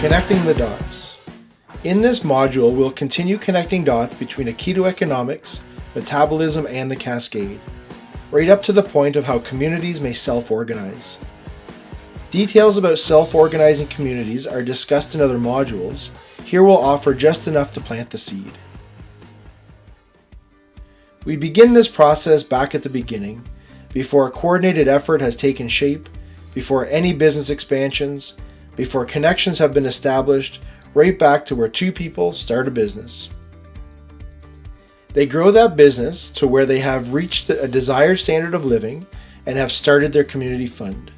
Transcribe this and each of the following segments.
Connecting the dots. In this module, we'll continue connecting dots between Aikido economics, metabolism, and the Cascade, right up to the point of how communities may self-organize. Details about self-organizing communities are discussed in other modules. Here we'll offer just enough to plant the seed. We begin this process back at the beginning, before a coordinated effort has taken shape, before any business expansions, before connections have been established, right back to where two people start a business. They grow that business to where they have reached a desired standard of living and have started their community fund.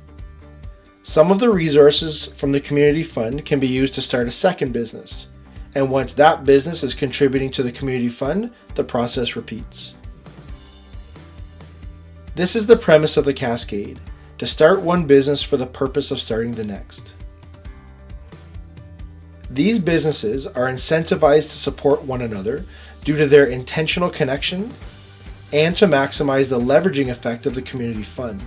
Some of the resources from the community fund can be used to start a second business, and once that business is contributing to the community fund, the process repeats. This is the premise of the Cascade, to start one business for the purpose of starting the next. These businesses are incentivized to support one another due to their intentional connections and to maximize the leveraging effect of the community fund.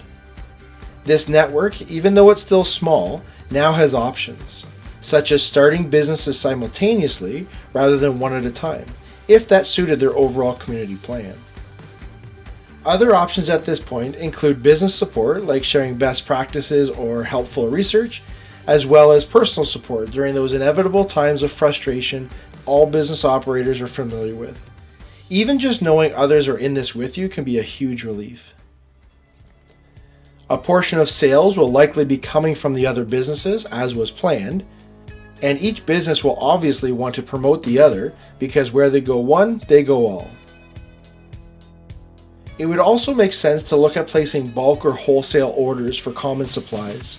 This network, even though it's still small, now has options, such as starting businesses simultaneously rather than one at a time, if that suited their overall community plan. Other options at this point include business support, like sharing best practices or helpful research, as well as personal support during those inevitable times of frustration all business operators are familiar with. Even just knowing others are in this with you can be a huge relief. A portion of sales will likely be coming from the other businesses, as was planned, and each business will obviously want to promote the other because where they go one, they go all. It would also make sense to look at placing bulk or wholesale orders for common supplies.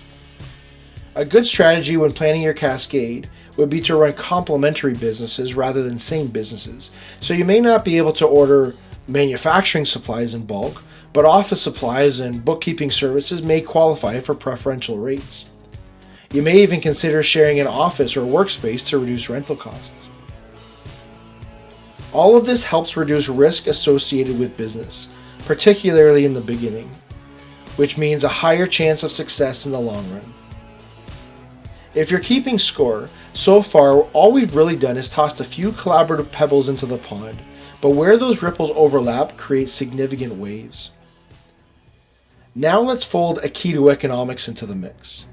A good strategy when planning your cascade would be to run complementary businesses rather than same businesses. So you may not be able to order manufacturing supplies in bulk, but office supplies and bookkeeping services may qualify for preferential rates. You may even consider sharing an office or workspace to reduce rental costs. All of this helps reduce risk associated with business, particularly in the beginning, which means a higher chance of success in the long run. If you're keeping score, so far all we've really done is tossed a few collaborative pebbles into the pond, but where those ripples overlap creates significant waves. Now let's fold Aikido economics into the mix.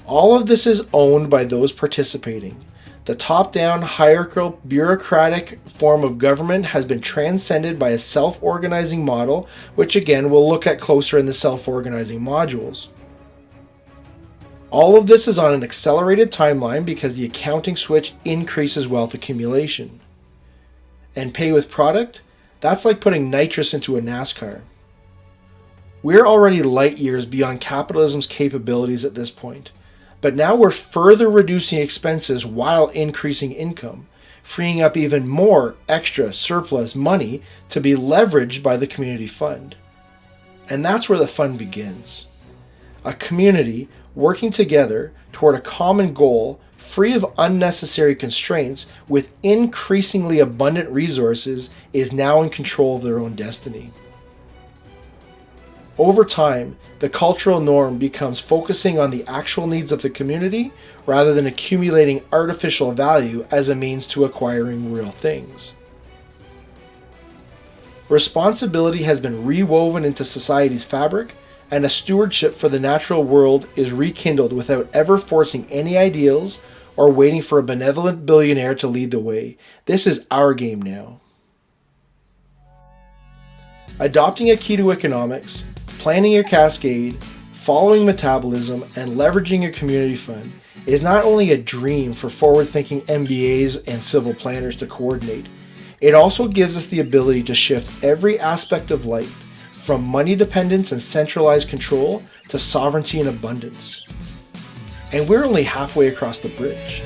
All of this is owned by those participating. The top-down, hierarchical, bureaucratic form of government has been transcended by a self-organizing model, which again we'll look at closer in the self-organizing modules. All of this is on an accelerated timeline because the accounting switch increases wealth accumulation. And pay with product? That's like putting nitrous into a NASCAR. We're already light years beyond capitalism's capabilities at this point, but now we're further reducing expenses while increasing income, freeing up even more extra surplus money to be leveraged by the community fund. And that's where the fun begins. A community working together toward a common goal, free of unnecessary constraints, with increasingly abundant resources, is now in control of their own destiny. Over time, the cultural norm becomes focusing on the actual needs of the community rather than accumulating artificial value as a means to acquiring real things. Responsibility has been rewoven into society's fabric, and a stewardship for the natural world is rekindled without ever forcing any ideals or waiting for a benevolent billionaire to lead the way. This is our game now. Adopting Aikido economics, planning your cascade, following metabolism, and leveraging your community fund is not only a dream for forward-thinking MBAs and civil planners to coordinate, it also gives us the ability to shift every aspect of life, from money dependence and centralized control to sovereignty and abundance. And we're only halfway across the bridge.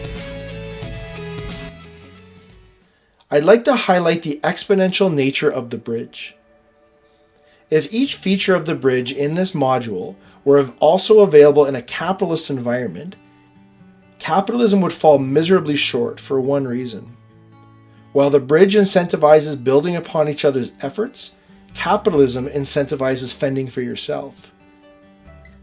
I'd like to highlight the exponential nature of the bridge. If each feature of the bridge in this module were also available in a capitalist environment, capitalism would fall miserably short for one reason. While the bridge incentivizes building upon each other's efforts, capitalism incentivizes fending for yourself.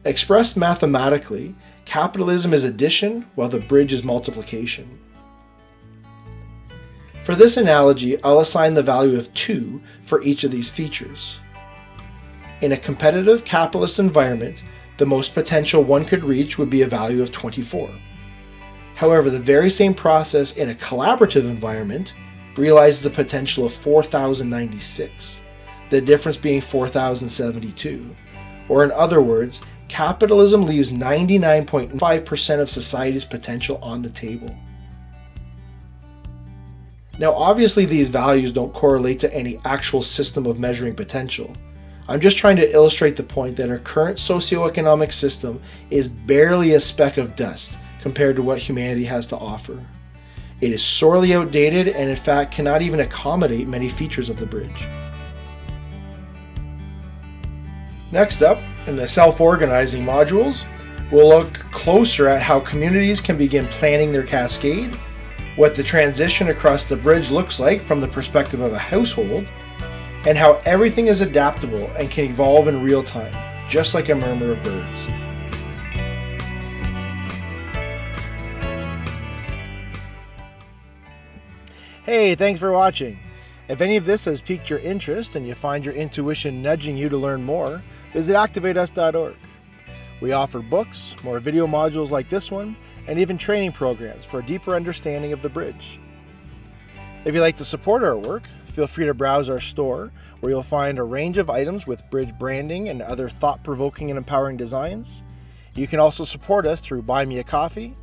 Expressed mathematically, capitalism is addition while the bridge is multiplication. For this analogy, I'll assign the value of 2 for each of these features. In a competitive capitalist environment, the most potential one could reach would be a value of 24. However, the very same process in a collaborative environment realizes a potential of 4,096, the difference being 4,072. Or in other words, capitalism leaves 99.5% of society's potential on the table. Now, obviously these values don't correlate to any actual system of measuring potential. I'm just trying to illustrate the point that our current socioeconomic system is barely a speck of dust compared to what humanity has to offer. It is sorely outdated and in fact cannot even accommodate many features of the bridge. Next up, in the self-organizing modules, we'll look closer at how communities can begin planning their cascade, what the transition across the bridge looks like from the perspective of a household, and how everything is adaptable and can evolve in real time, just like a murmur of birds. Hey, thanks for watching. If any of this has piqued your interest and you find your intuition nudging you to learn more, visit activateus.org. We offer books, more video modules like this one, and even training programs for a deeper understanding of the bridge. If you'd like to support our work, feel free to browse our store, where you'll find a range of items with bridge branding and other thought-provoking and empowering designs. You can also support us through Buy Me a Coffee,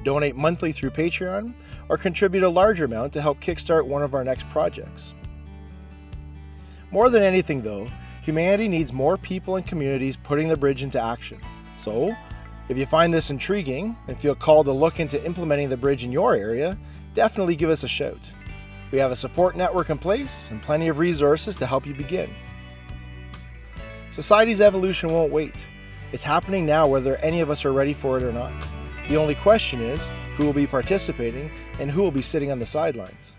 donate monthly through Patreon, or contribute a larger amount to help kickstart one of our next projects. More than anything though, humanity needs more people and communities putting the bridge into action. So, if you find this intriguing and feel called to look into implementing the bridge in your area, definitely give us a shout. We have a support network in place and plenty of resources to help you begin. Society's evolution won't wait. It's happening now whether any of us are ready for it or not. The only question is, who will be participating and who will be sitting on the sidelines?